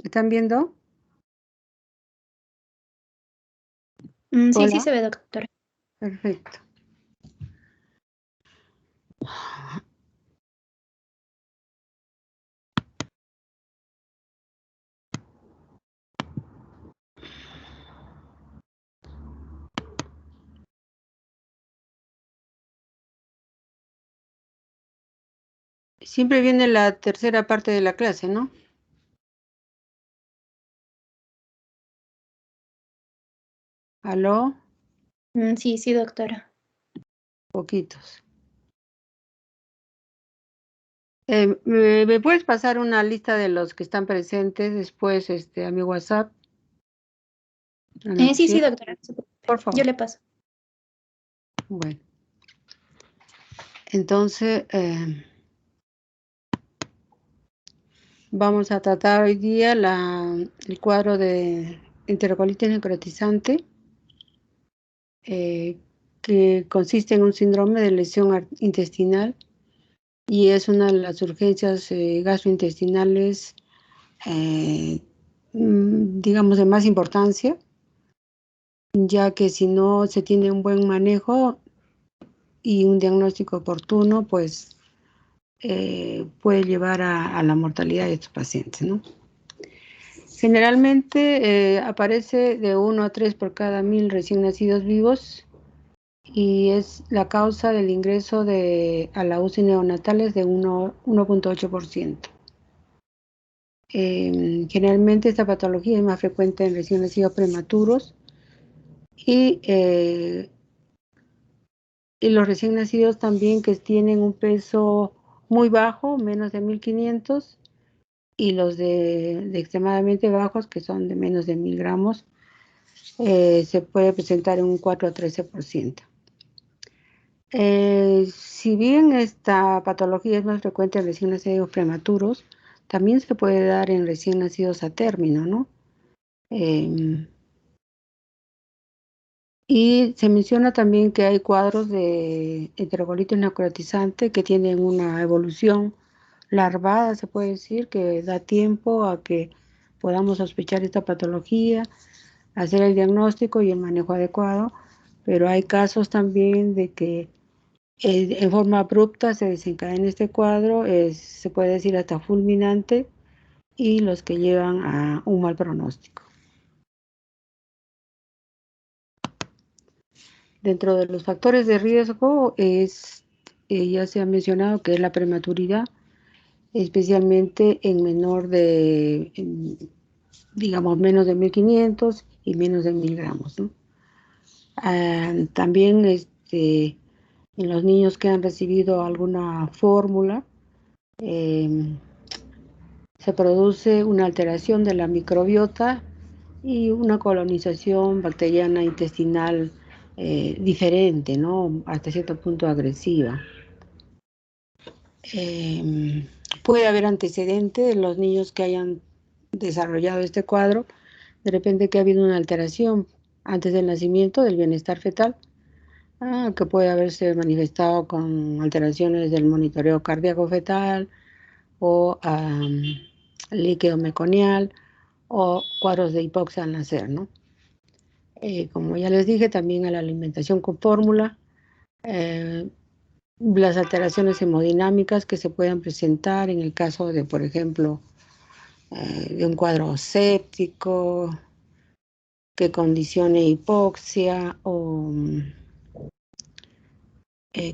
¿Están viendo? Sí, sí Hola. se ve, doctora. Perfecto. Siempre viene la tercera parte de la clase, ¿no? ¿Aló? Sí, sí, doctora. Poquitos. ¿Me puedes pasar una lista de los que están presentes después a mi WhatsApp? Sí, sí, Anotación, doctora. por Yo favor. le paso. Bueno, entonces vamos a tratar hoy día el cuadro de enterocolitis necrotizante, que consiste en un síndrome de lesión intestinal y es una de las urgencias gastrointestinales, digamos, de más importancia, ya que si no se tiene un buen manejo y un diagnóstico oportuno, pues puede llevar a la mortalidad de estos pacientes, ¿no? Generalmente aparece de 1 a 3 por cada 1000 recién nacidos vivos y es la causa del ingreso a la UCI neonatales de 1.8%. Generalmente esta patología es más frecuente en recién nacidos prematuros y los recién nacidos también que tienen un peso muy bajo, menos de 1500, y los de extremadamente bajos, que son de menos de 1000 gramos, se puede presentar en un 4 a 13%. Si bien esta patología es más frecuente en recién nacidos prematuros, también se puede dar en recién nacidos a término, ¿no? Y se menciona también que hay cuadros de enterocolitis necrotizante que tienen una evolución larvada, se puede decir, que da tiempo a que podamos sospechar esta patología, hacer el diagnóstico y el manejo adecuado, pero hay casos también de que en forma abrupta se desencadena este cuadro, se puede decir hasta fulminante, y los que llevan a un mal pronóstico. Dentro de los factores de riesgo ya se ha mencionado que es la prematuridad, especialmente en menor de, digamos, menos de 1500 y menos de 1000 gramos, ¿no? También en los niños que han recibido alguna fórmula, se produce una alteración de la microbiota y una colonización bacteriana intestinal diferente, ¿no? Hasta cierto punto agresiva. Puede haber antecedentes de los niños que hayan desarrollado este cuadro, de repente que ha habido una alteración antes del nacimiento del bienestar fetal, que puede haberse manifestado con alteraciones del monitoreo cardíaco fetal o líquido meconial o cuadros de hipoxia al nacer, ¿no? Como ya les dije, también a la alimentación con fórmula, las alteraciones hemodinámicas que se puedan presentar en el caso de, por ejemplo, de un cuadro séptico que condicione hipoxia o,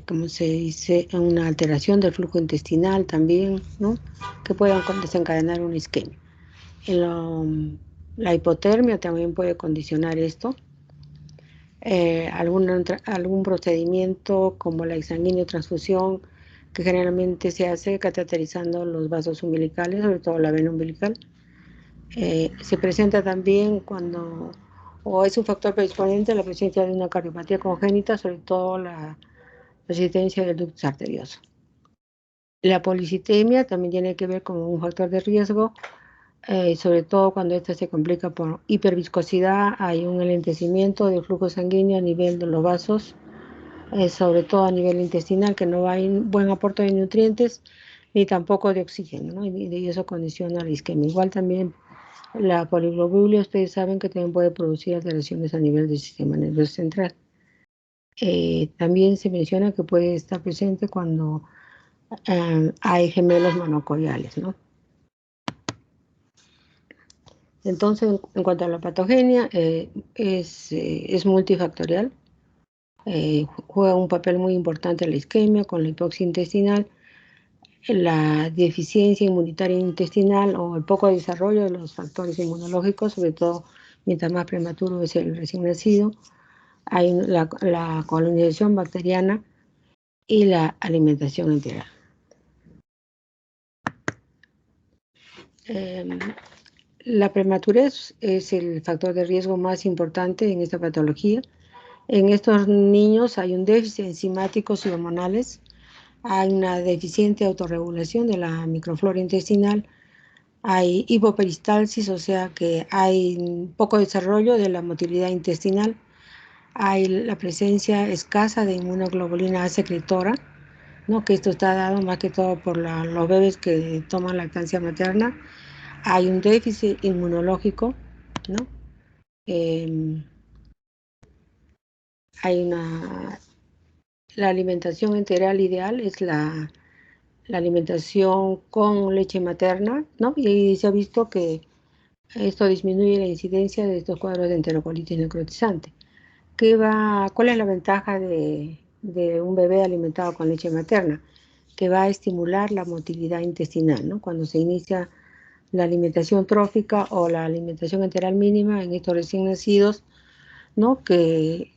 como se dice, una alteración del flujo intestinal también, ¿no? Que puedan desencadenar una isquemia. La hipotermia también puede condicionar esto. Algún procedimiento como la exsanguíneo-transfusión, que generalmente se hace cateterizando los vasos umbilicales, sobre todo la vena umbilical. Se presenta también cuando, o es un factor predisponente, la presencia de una cardiopatía congénita, sobre todo la resistencia del ductus arterioso. La policitemia también tiene que ver con un factor de riesgo, sobre todo cuando esta se complica por hiperviscosidad, hay un enlentecimiento del flujo sanguíneo a nivel de los vasos, sobre todo a nivel intestinal, que no hay un buen aporte de nutrientes ni tampoco de oxígeno, ¿no? Y eso condiciona la isquemia. Igual también La poliglobulia, ustedes saben que también puede producir alteraciones a nivel del sistema nervioso central. También se menciona que puede estar presente cuando hay gemelos monocoiales, ¿no? Entonces, en cuanto a la patogenia, es multifactorial. Juega un papel muy importante la isquemia con la hipoxia intestinal, la deficiencia inmunitaria intestinal o el poco desarrollo de los factores inmunológicos, sobre todo mientras más prematuro es el recién nacido. Hay la colonización bacteriana y la alimentación integral. La prematurez es el factor de riesgo más importante en esta patología. En estos niños hay un déficit enzimáticos y hormonales, hay una deficiente autorregulación de la microflora intestinal, hay hipoperistalsis, o sea que hay poco desarrollo de la motilidad intestinal, hay la presencia escasa de inmunoglobulina A secretora, ¿no? Que esto está dado más que todo por los bebés que toman lactancia materna. Hay un déficit inmunológico, ¿no? Hay la alimentación integral ideal es la alimentación con leche materna, ¿no? Y se ha visto que esto disminuye la incidencia de estos cuadros de enterocolitis necrotizante. ¿Cuál es la ventaja de un bebé alimentado con leche materna? Que va a estimular la motilidad intestinal, ¿no? Cuando se inicia la alimentación trófica o la alimentación enteral mínima en estos recién nacidos, ¿no? Que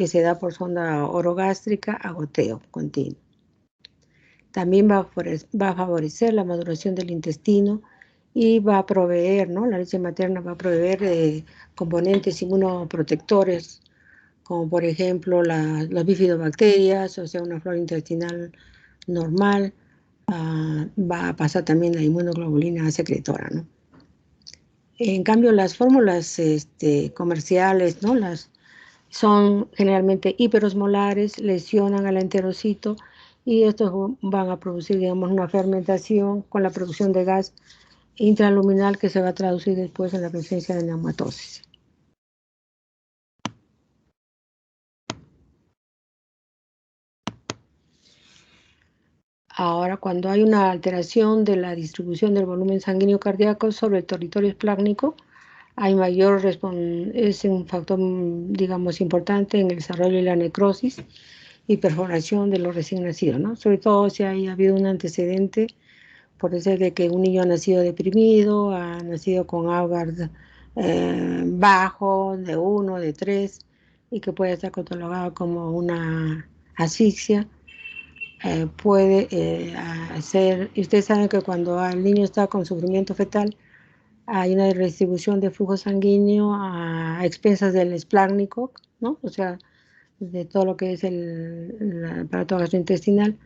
se da por sonda orogástrica a goteo continuo. También va a favorecer la maduración del intestino y va a proveer, ¿no? La leche materna va a proveer componentes inmunoprotectores, como por ejemplo las bifidobacterias, o sea, una flora intestinal normal. Va a pasar también la inmunoglobulina secretora, ¿no? En cambio, las fórmulas comerciales, ¿no? Son generalmente hiperosmolares, lesionan al enterocito y estos van a producir, digamos, una fermentación con la producción de gas intraluminal que se va a traducir después en la presencia de neumatosis. Ahora, cuando hay una alteración de la distribución del volumen sanguíneo cardíaco sobre el territorio esplácnico, hay es un factor, digamos, importante en el desarrollo de la necrosis y perforación de los recién nacidos, ¿no? Sobre todo si ha habido un antecedente, por ser de que un niño ha nacido deprimido, ha nacido con Augard bajo, de 1, de 3, y que puede estar catalogado como una asfixia. Puede hacer, y ustedes saben que cuando el niño está con sufrimiento fetal, hay una redistribución de flujo sanguíneo a expensas del esplácnico, ¿no? O sea, de todo lo que es el aparato gastrointestinal,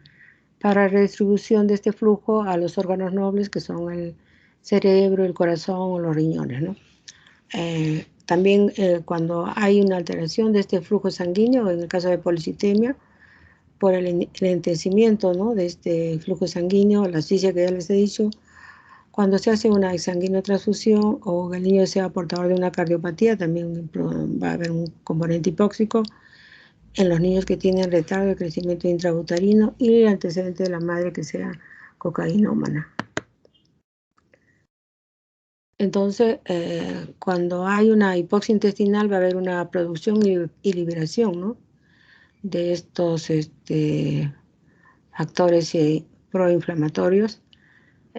para redistribución de este flujo a los órganos nobles, que son el cerebro, el corazón o los riñones, ¿no? También cuando hay una alteración de este flujo sanguíneo, en el caso de policitemia, por el enlentecimiento, ¿no? De este flujo sanguíneo, la asfixia que ya les he dicho, cuando se hace una exsanguinotransfusión o el niño sea portador de una cardiopatía, también va a haber un componente hipóxico en los niños que tienen retardo de crecimiento intrauterino y el antecedente de la madre que sea cocainómana. Entonces, cuando hay una hipoxia intestinal va a haber una producción y liberación, ¿no? De estos factores proinflamatorios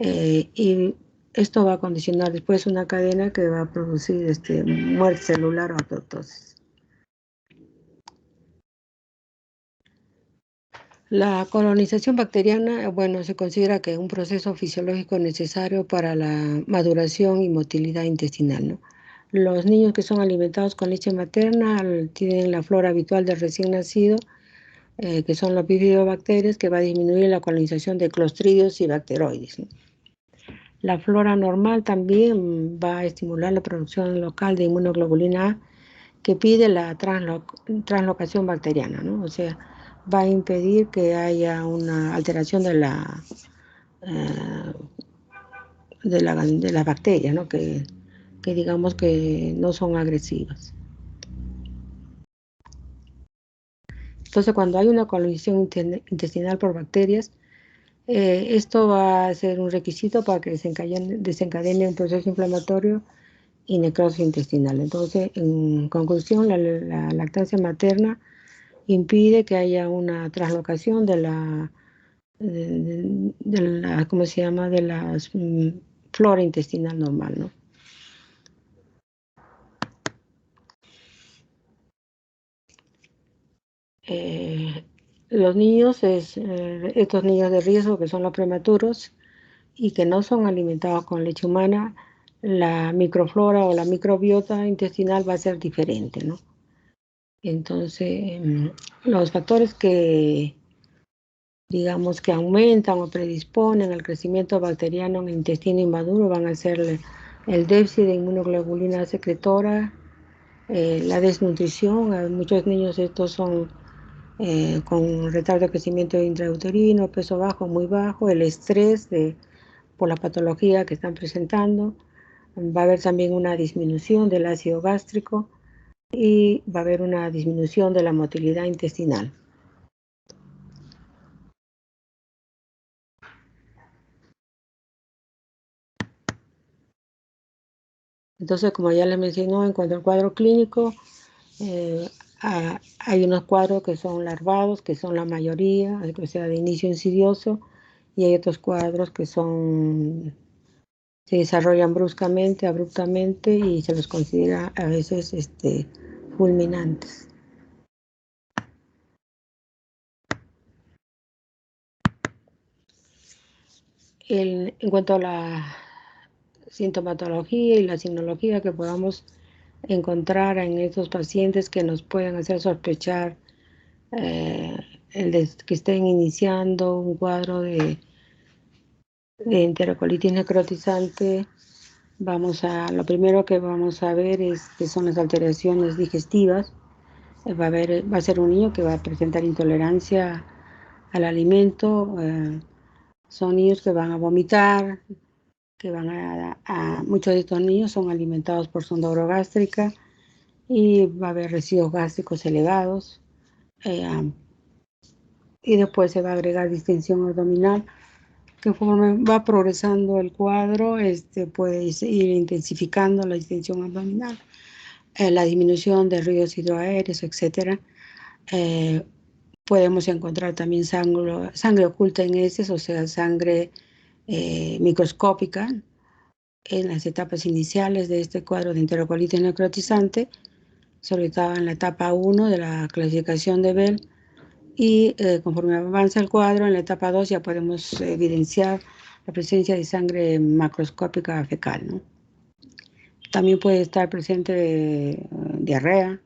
y esto va a condicionar después una cadena que va a producir muerte celular o apoptosis. La colonización bacteriana, bueno, se considera que es un proceso fisiológico necesario para la maduración y motilidad intestinal, ¿no? Los niños que son alimentados con leche materna tienen la flora habitual del recién nacido, que son las bifidobacterias, que va a disminuir la colonización de clostridios y bacteroides, ¿no? La flora normal también va a estimular la producción local de inmunoglobulina A, que pide la translocación bacteriana, ¿no? O sea, va a impedir que haya una alteración de las bacterias, ¿no? Que que digamos que no son agresivas. Entonces, cuando hay una colonización intestinal por bacterias, esto va a ser un requisito para que desencadene un proceso inflamatorio y necrosis intestinal. Entonces, en conclusión, la lactancia materna impide que haya una traslocación de la ¿cómo se llama? De la flora intestinal normal, ¿no? Los niños, estos niños de riesgo que son los prematuros y que no son alimentados con leche humana, la microflora o la microbiota intestinal va a ser diferente, ¿no? Entonces, los factores que, digamos, que aumentan o predisponen al crecimiento bacteriano en el intestino inmaduro van a ser el déficit de inmunoglobulina secretora, la desnutrición. A muchos niños estos son con retardo de crecimiento intrauterino, peso bajo, muy bajo, el estrés por la patología que están presentando. Va a haber también una disminución del ácido gástrico y va a haber una disminución de la motilidad intestinal. Entonces, como ya les mencionó, en cuanto al cuadro clínico, hay unos cuadros que son larvados, que son la mayoría, o sea, de inicio insidioso, y hay otros cuadros que se desarrollan bruscamente, abruptamente, y se los considera a veces fulminantes. En cuanto a la sintomatología y la signología que podamos encontrar en estos pacientes que nos pueden hacer sospechar que estén iniciando un cuadro de enterocolitis necrotizante, lo primero que vamos a ver que son las alteraciones digestivas. Va a ser un niño que va a presentar intolerancia al alimento. Son niños que van a vomitar, que muchos de estos niños son alimentados por sonda orogástrica y va a haber residuos gástricos elevados. Y después se va a agregar distensión abdominal, que conforme va progresando el cuadro, puede ir intensificando la distensión abdominal, la disminución de ruidos hidroaéreos, etc. Podemos encontrar también sangre oculta en heces, o sea, sangre microscópica en las etapas iniciales de este cuadro de enterocolitis necrotizante, sobre todo en la etapa 1 de la clasificación de Bell. Y conforme avanza el cuadro, en la etapa 2 ya podemos evidenciar la presencia de sangre macroscópica fecal, ¿no? También puede estar presente diarrea.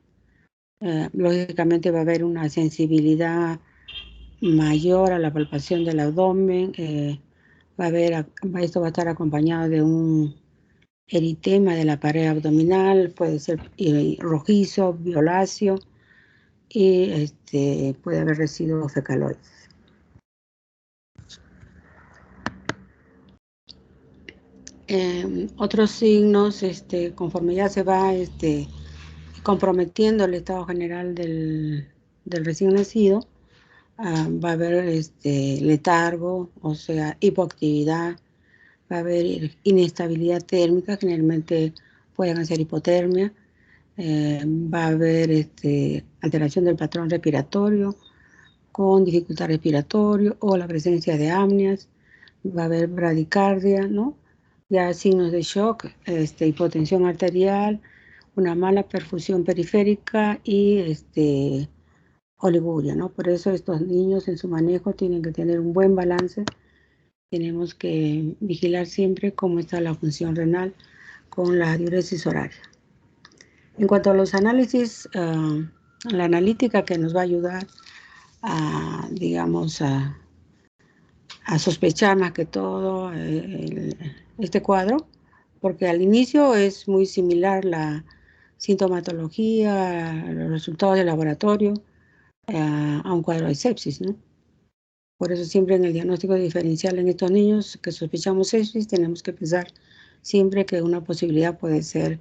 Lógicamente va a haber una sensibilidad mayor a la palpación del abdomen. Esto va a estar acompañado de un eritema de la pared abdominal, puede ser rojizo, violáceo, y puede haber residuos fecaloides. Otros signos, conforme ya se va comprometiendo el estado general del recién nacido, va a haber letargo, o sea, hipoactividad, va a haber inestabilidad térmica, generalmente pueden hacer hipotermia, va a haber alteración del patrón respiratorio con dificultad respiratoria o la presencia de apneas, va a haber bradicardia, ¿no? Ya signos de shock, hipotensión arterial, una mala perfusión periférica y oliguria, ¿no? Por eso estos niños en su manejo tienen que tener un buen balance. Tenemos que vigilar siempre cómo está la función renal con la diuresis horaria. En cuanto a los análisis, la analítica que nos va a ayudar digamos, a sospechar más que todo este cuadro, porque al inicio es muy similar la sintomatología, los resultados de laboratorio a un cuadro de sepsis, ¿no? Por eso siempre en el diagnóstico diferencial en estos niños que sospechamos sepsis tenemos que pensar siempre que una posibilidad puede ser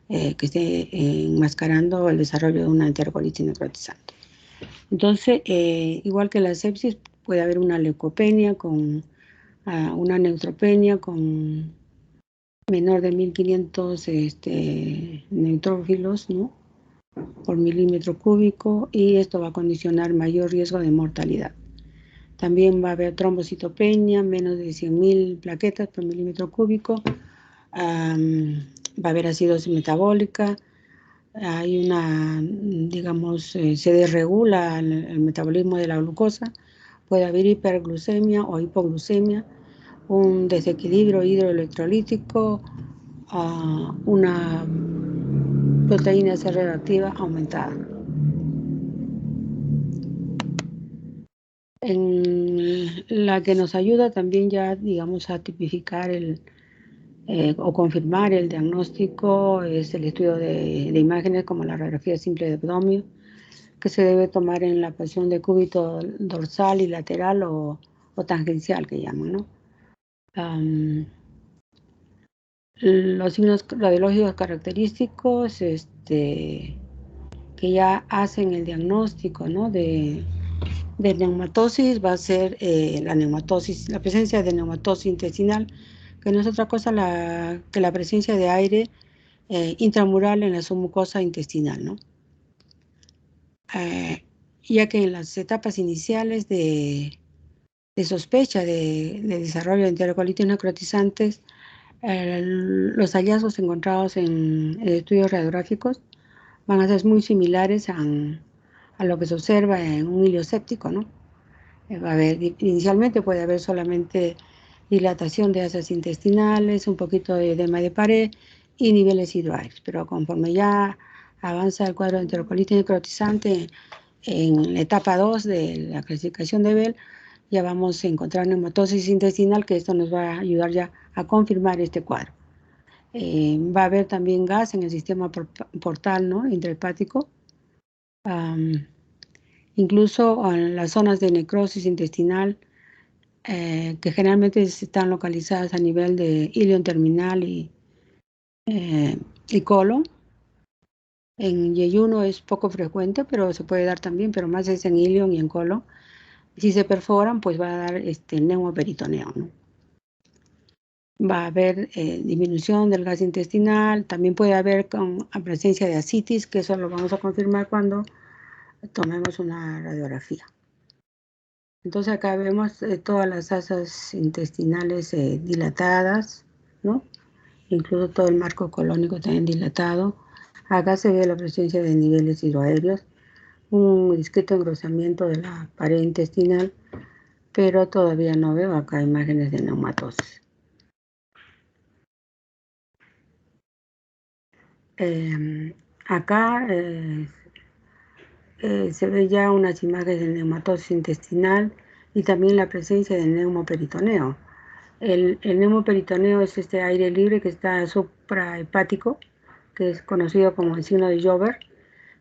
que esté enmascarando el desarrollo de una enterocolitis necrotizante. Entonces, igual que la sepsis, puede haber una leucopenia con una neutropenia con menor de 1500 neutrófilos, ¿no?, por milímetro cúbico, y esto va a condicionar mayor riesgo de mortalidad. También va a haber trombocitopenia, menos de 100.000 plaquetas por milímetro cúbico. Va a haber acidosis metabólica. Hay una, digamos, se desregula el metabolismo de la glucosa. Puede haber hiperglucemia o hipoglucemia, un desequilibrio hidroelectrolítico, una proteína C reactiva aumentada. En la que nos ayuda también ya, digamos, a tipificar o confirmar el diagnóstico es el estudio de imágenes como la radiografía simple de abdomen, que se debe tomar en la posición de cúbito dorsal y lateral o tangencial, que llaman, ¿no? Los signos radiológicos característicos que ya hacen el diagnóstico, ¿no?, de neumatosis va a ser la presencia de neumatosis intestinal, que no es otra cosa que la presencia de aire intramural en la submucosa intestinal, ¿no? Ya que en las etapas iniciales de sospecha de desarrollo de enterocolitis necrotizantes, los hallazgos encontrados en estudios radiográficos van a ser muy similares a lo que se observa en un hilio séptico, ¿no? Va a haber, inicialmente puede haber solamente dilatación de asas intestinales, un poquito de edema de pared y niveles hidroaéreos, pero conforme ya avanza el cuadro de enterocolitis necrotizante en la etapa 2 de la clasificación de Bell, ya vamos a encontrar neumatosis intestinal, que esto nos va a ayudar ya a confirmar este cuadro. Va a haber también gas en el sistema portal, ¿no?, intrahepático. Incluso en las zonas de necrosis intestinal, que generalmente están localizadas a nivel de ilion terminal y colon. En yeyuno es poco frecuente, pero se puede dar también, pero más es en ilion y en colon. Si se perforan, pues va a dar neumoperitoneo, ¿no? Va a haber disminución del gas intestinal. También puede haber presencia de ascitis, que eso lo vamos a confirmar cuando tomemos una radiografía. Entonces acá vemos todas las asas intestinales dilatadas, ¿no? Incluso todo el marco colónico también dilatado. Acá se ve la presencia de niveles hidroaéreos, un discreto engrosamiento de la pared intestinal, pero todavía no veo acá imágenes de neumatosis. Acá se ve ya unas imágenes de neumatosis intestinal y también la presencia de neumoperitoneo. El neumoperitoneo es este aire libre que está suprahepático, que es conocido como el signo de Jover,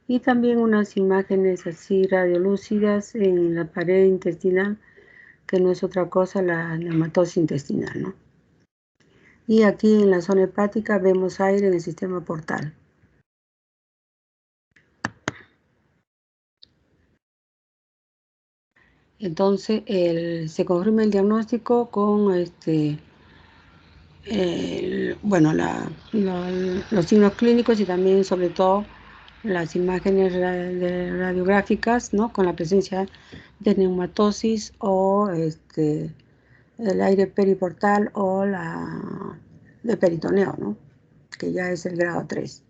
y también unas imágenes así radiolúcidas en la pared intestinal, que no es otra cosa la neumatosis intestinal, ¿no? Y aquí en la zona hepática vemos aire en el sistema portal. Entonces se confirma el diagnóstico con los signos clínicos y también sobre todo las imágenes radiográficas, ¿no?, con la presencia de neumatosis o el aire periportal o la de peritoneo, ¿no?, que ya es el grado 3.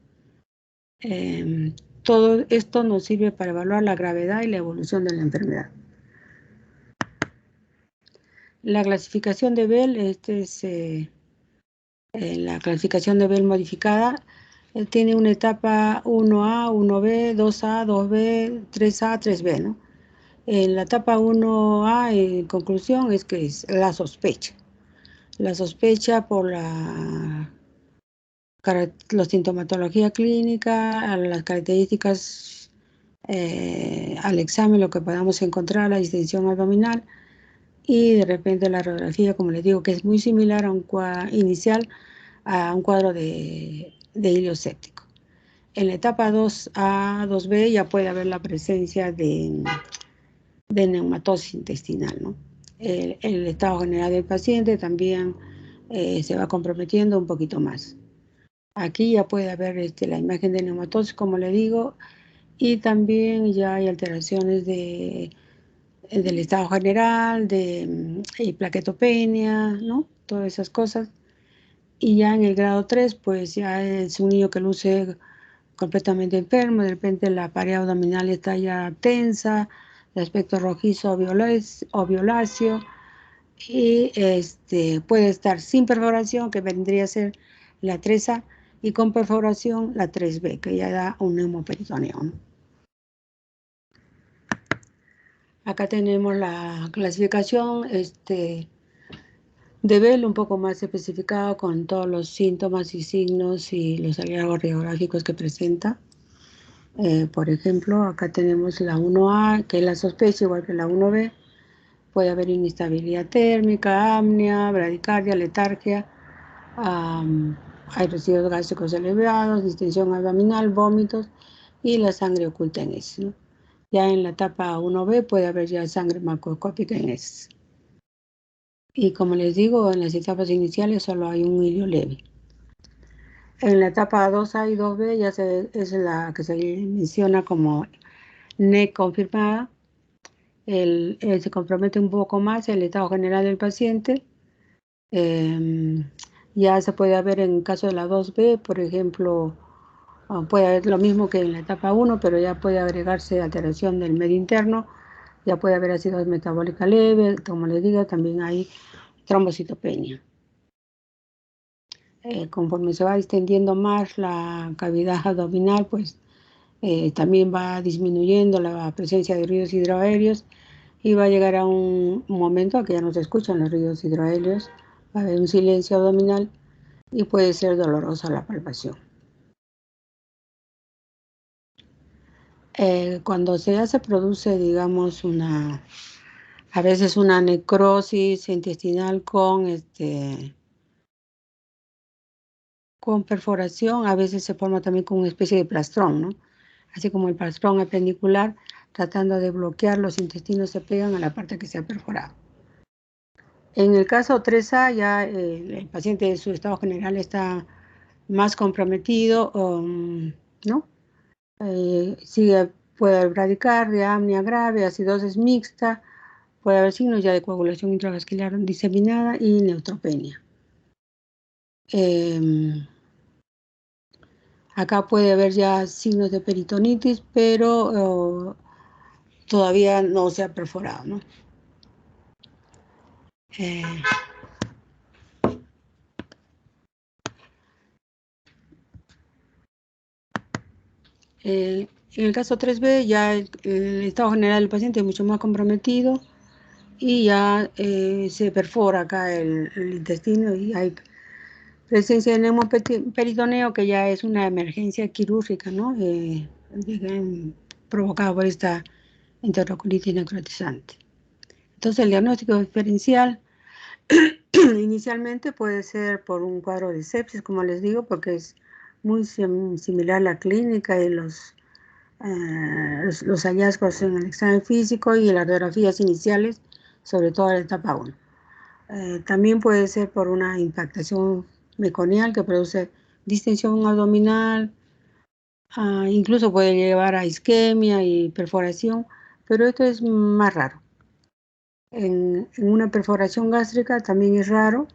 Todo esto nos sirve para evaluar la gravedad y la evolución de la enfermedad. La clasificación de Bell, la clasificación de Bell modificada, tiene una etapa 1A, 1B, 2A, 2B, 3A, 3B, ¿no? En la etapa 1A, en conclusión, es que es la sospecha. La sospecha por la sintomatología clínica, las características al examen, lo que podamos encontrar, la distensión abdominal, y de repente la radiografía, como les digo, que es muy similar a un cuadro inicial, a un cuadro de hilio séptico. En la etapa 2A, 2B ya puede haber la presencia de neumatosis intestinal, ¿no? El estado general del paciente también se va comprometiendo un poquito más. Aquí ya puede haber la imagen de neumatosis, como le digo, y también ya hay alteraciones del estado general, de plaquetopenia, ¿no? Todas esas cosas. Y ya en el grado 3, pues ya es un niño que luce completamente enfermo, de repente la pared abdominal está ya tensa, de aspecto rojizo o violáceo, y puede estar sin perforación, que vendría a ser la 3A, y con perforación la 3B, que ya da un neumoperitoneo, ¿no? Acá tenemos la clasificación de Bell un poco más especificado con todos los síntomas y signos y los hallazgos radiográficos que presenta. Por ejemplo, acá tenemos la 1A, que es la sospecha, igual que la 1B. Puede haber inestabilidad térmica, apnea, bradicardia, letargia, hay residuos gástricos elevados, distensión abdominal, vómitos y la sangre oculta en heces, ¿no? Ya en la etapa 1B puede haber ya sangre macroscópica en heces. Y como les digo, en las etapas iniciales solo hay un hilio leve. En la etapa 2A y 2B ya es la que se menciona como NEC confirmada. Se compromete un poco más el estado general del paciente. Ya se puede ver en el caso de la 2B, por ejemplo, puede haber lo mismo que en la etapa 1, pero ya puede agregarse alteración del medio interno, ya puede haber acidosis metabólica leve, como les digo, también hay trombocitopenia. Conforme se va extendiendo más la cavidad abdominal, pues también va disminuyendo la presencia de ruidos hidroaéreos y va a llegar a un momento a que ya no se escuchan los ruidos hidroaéreos, va a haber un silencio abdominal y puede ser dolorosa la palpación. Cuando ya se produce, digamos, a veces una necrosis intestinal con perforación, a veces se forma también con una especie de plastrón, ¿no? Así como el plastrón apendicular, tratando de bloquear, los intestinos se pegan a la parte que se ha perforado. En el caso 3A, ya el paciente en su estado general está más comprometido, ¿no? Puede haber bradicardia, apnea grave, acidosis mixta, puede haber signos ya de coagulación intravascular diseminada y neutropenia. Acá puede haber ya signos de peritonitis, pero todavía no se ha perforado, ¿no? En el caso 3B, ya el estado general del paciente es mucho más comprometido y ya se perfora acá el intestino y hay presencia de neumoperitoneo, que ya es una emergencia quirúrgica, ¿no? Provocada por esta enterocolitis necrotizante. Entonces, el diagnóstico diferencial inicialmente puede ser por un cuadro de sepsis, como les digo, porque es muy similar a la clínica y los hallazgos en el examen físico y las radiografías iniciales, sobre todo en la etapa 1. También puede ser por una impactación meconial que produce distensión abdominal, incluso puede llevar a isquemia y perforación, pero esto es más raro. En una perforación gástrica también es raro.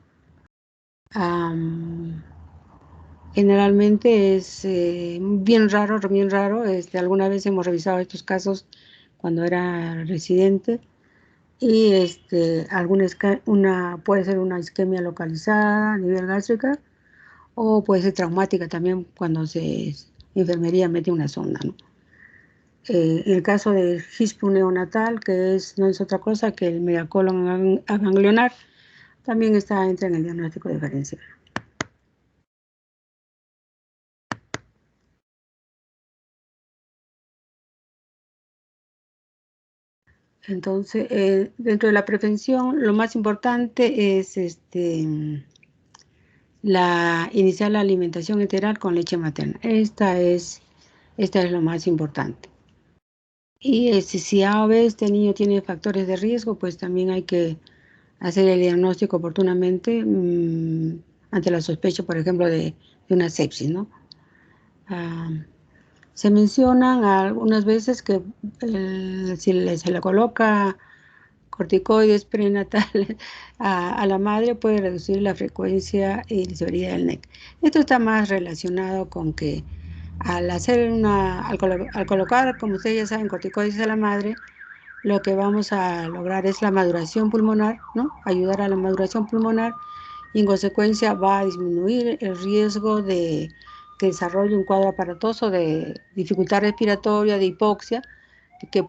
Generalmente es bien raro. Alguna vez hemos revisado estos casos cuando era residente y puede ser una isquemia localizada a nivel gástrica o puede ser traumática también cuando enfermería mete una sonda, ¿no? En el caso de HISPU neonatal, que no es otra cosa que el megacolon aganglionar, también entra en el diagnóstico diferencial. Entonces, dentro de la prevención, lo más importante es iniciar la alimentación enteral con leche materna. Esta es lo más importante. Y si a veces este niño tiene factores de riesgo, pues también hay que hacer el diagnóstico oportunamente ante la sospecha, por ejemplo, de una sepsis, ¿no? Se mencionan algunas veces que si se le coloca corticoides prenatales a la madre, puede reducir la frecuencia y la severidad del NEC. Esto está más relacionado con que al colocar, como ustedes ya saben, corticoides a la madre, lo que vamos a lograr es la maduración pulmonar, ¿no? Ayudar a la maduración pulmonar y en consecuencia va a disminuir el riesgo de que desarrolle un cuadro aparatoso de dificultad respiratoria, de hipoxia, que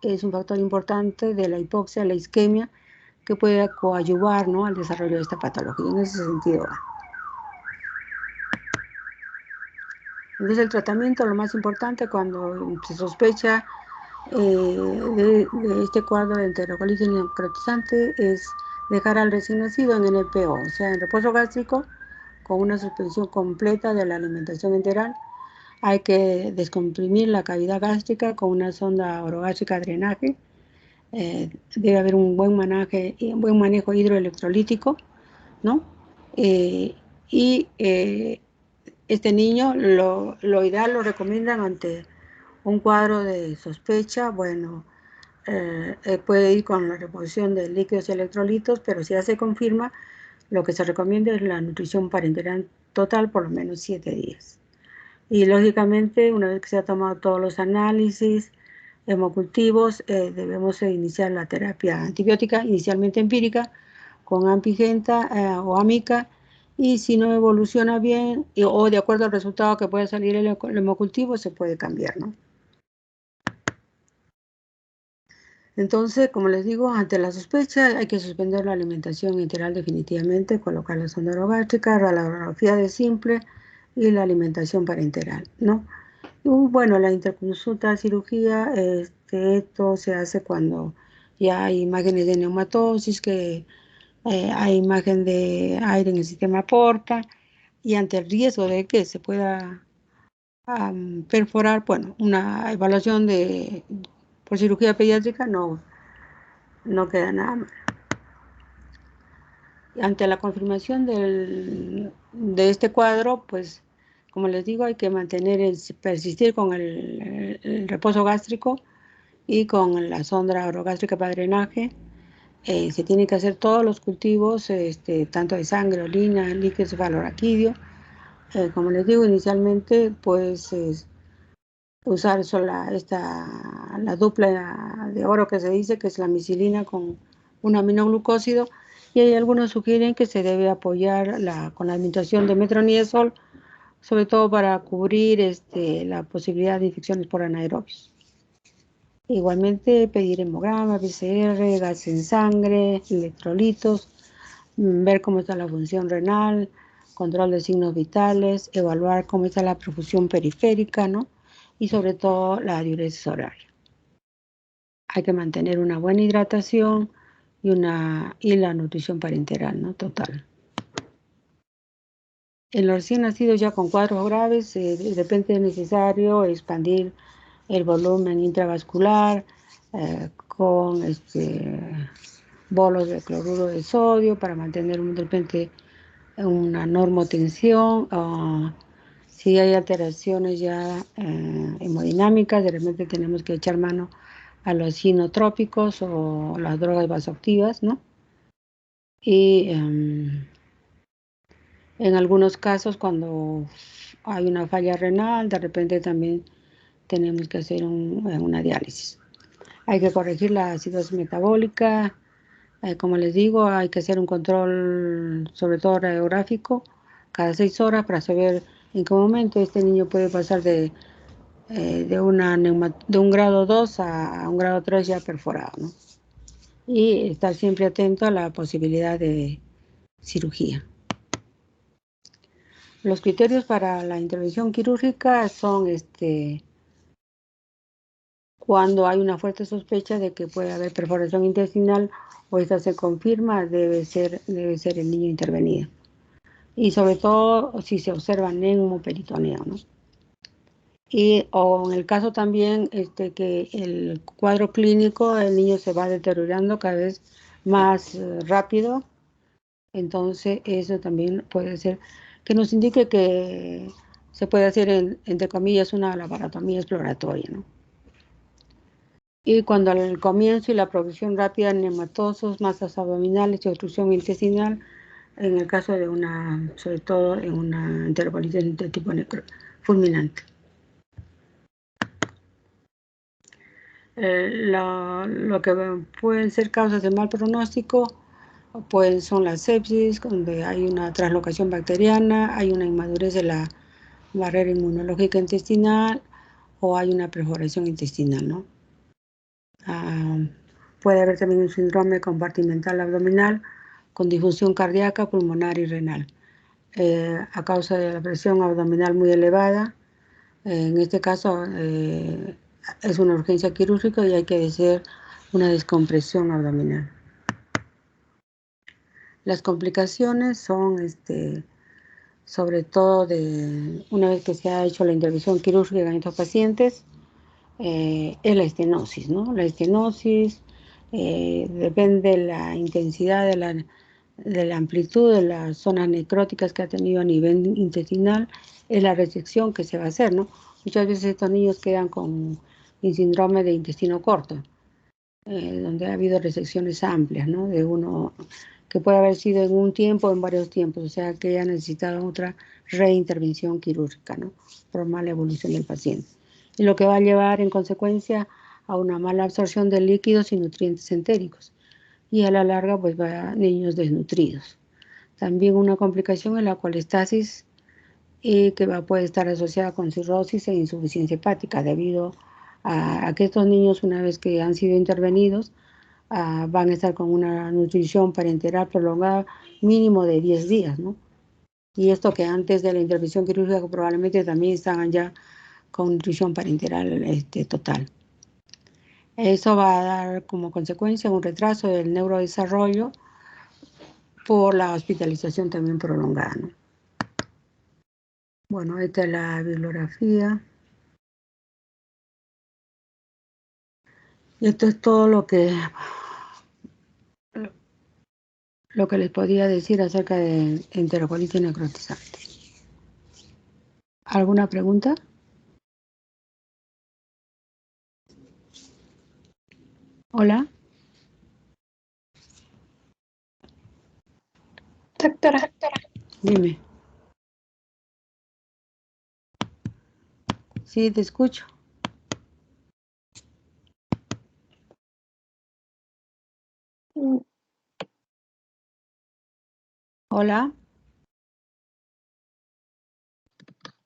es un factor importante de la hipoxia, la isquemia, que puede coadyuvar, ¿no?, al desarrollo de esta patología. En ese sentido. Entonces el tratamiento, lo más importante cuando se sospecha de este cuadro de enterocolitis necrotizante es dejar al recién nacido en NPO, o sea, en reposo gástrico, con una suspensión completa de la alimentación enteral. Hay que descomprimir la cavidad gástrica con una sonda orogástrica drenaje. Debe haber un buen manejo hidroelectrolítico, ¿no? Este niño lo ideal lo recomiendan ante un cuadro de sospecha. Bueno, puede ir con la reposición de líquidos y electrolitos, pero si ya se confirma, lo que se recomienda es la nutrición parenteral total por lo menos 7 días. Y lógicamente, una vez que se ha tomado todos los análisis, hemocultivos, debemos iniciar la terapia antibiótica, inicialmente empírica, con ampigenta o amica, y si no evoluciona bien o de acuerdo al resultado que pueda salir el hemocultivo, se puede cambiar, ¿no? Entonces, como les digo, ante la sospecha hay que suspender la alimentación enteral definitivamente, colocar la sonda orogástrica, la radiografía de simple y la alimentación parenteral, ¿no? Y bueno, la interconsulta cirugía, esto se hace cuando ya hay imágenes de neumatosis, que hay imagen de aire en el sistema porta, y ante el riesgo de que se pueda perforar, bueno, una evaluación por cirugía pediátrica no queda nada mal. Ante la confirmación de este cuadro, pues, como les digo, hay que persistir con el reposo gástrico y con la sonda orogástrica para drenaje. Se tienen que hacer todos los cultivos, tanto de sangre, orina, líquido cefalorraquídeo. Como les digo, inicialmente, pues, usar la dupla de oro que se dice, que es la micilina con un aminoglucósido, y hay algunos sugieren que se debe apoyar con la administración de metronidazol, sobre todo para cubrir la posibilidad de infecciones por anaerobios. Igualmente pedir hemograma, PCR, gas en sangre, electrolitos, ver cómo está la función renal, control de signos vitales, evaluar cómo está la perfusión periférica, ¿no? Y sobre todo la diuresis horaria. Hay que mantener una buena hidratación y la nutrición parenteral, ¿no?, total. En los recién nacidos ya con cuadros graves, de repente es necesario expandir el volumen intravascular con bolos de cloruro de sodio para mantener de repente una normotensión. Si hay alteraciones ya hemodinámicas, de repente tenemos que echar mano a los inotrópicos o las drogas vasoactivas, ¿no? Y en algunos casos, cuando hay una falla renal, de repente también tenemos que hacer una diálisis. Hay que corregir la acidosis metabólica. Como les digo, hay que hacer un control, sobre todo radiográfico, cada 6 horas para saber en qué momento este niño puede pasar de un grado 2 a un grado 3 ya perforado, ¿no? Y estar siempre atento a la posibilidad de cirugía. Los criterios para la intervención quirúrgica son cuando hay una fuerte sospecha de que puede haber perforación intestinal o esta se confirma, debe ser el niño intervenido. y sobre todo si se observa neumoperitoneo, ¿no? O en el caso también que el cuadro clínico, el niño se va deteriorando cada vez más rápido, entonces eso también puede ser que nos indique que se puede hacer, entre comillas, una laparotomía exploratoria, ¿no? Y cuando al comienzo y la progresión rápida en nematosos, masas abdominales y obstrucción intestinal, en el caso de sobre todo en una enterocolitis de tipo fulminante. Lo que pueden ser causas de mal pronóstico pues son las sepsis, donde hay una translocación bacteriana, hay una inmadurez de la barrera inmunológica intestinal o hay una perforación intestinal, ¿no? Puede haber también un síndrome compartimental abdominal con difusión cardíaca, pulmonar y renal. A causa de la presión abdominal muy elevada, en este caso es una urgencia quirúrgica y hay que hacer una descompresión abdominal. Las complicaciones son sobre todo una vez que se ha hecho la intervención quirúrgica en estos pacientes, es la estenosis, ¿no? La estenosis depende de la intensidad, de la amplitud de las zonas necróticas que ha tenido a nivel intestinal, es la resección que se va a hacer, ¿no? Muchas veces estos niños quedan con el síndrome de intestino corto, donde ha habido resecciones amplias, ¿no? Que puede haber sido en un tiempo o en varios tiempos, o sea que haya necesitado otra reintervención quirúrgica, ¿no? Por mala evolución del paciente. Y lo que va a llevar en consecuencia a una mala absorción de líquidos y nutrientes entéricos. Y a la larga, pues va a niños desnutridos. También una complicación es la colestasis, que puede estar asociada con cirrosis e insuficiencia hepática, debido a que estos niños, una vez que han sido intervenidos, van a estar con una nutrición parenteral prolongada mínimo de 10 días, ¿no? Y esto que antes de la intervención quirúrgica probablemente también estaban ya con nutrición parenteral total. Eso va a dar como consecuencia un retraso del neurodesarrollo por la hospitalización también prolongada, ¿no? Bueno, esta es la bibliografía. Y esto es todo lo que les podía decir acerca de enterocolitis necrotizante. ¿Alguna pregunta? Hola. Doctora. Dime. Sí, te escucho. Hola.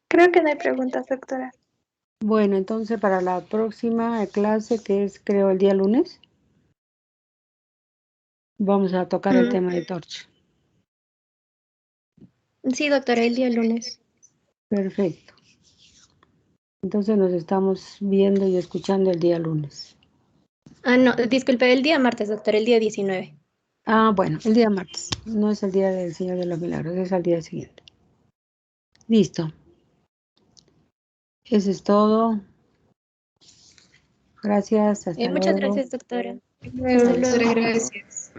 Creo que no hay preguntas, doctora. Bueno, entonces para la próxima clase, que es creo el día lunes, vamos a tocar el tema de TORCH. Sí, doctora, el día lunes. Perfecto. Entonces nos estamos viendo y escuchando el día lunes. No, disculpe, el día martes, doctora, el día 19. Bueno, el día martes. No es el día del Señor de los Milagros, es al día siguiente. Listo. Eso es todo. Gracias, hasta luego. Muchas gracias, doctora. Doctora, gracias.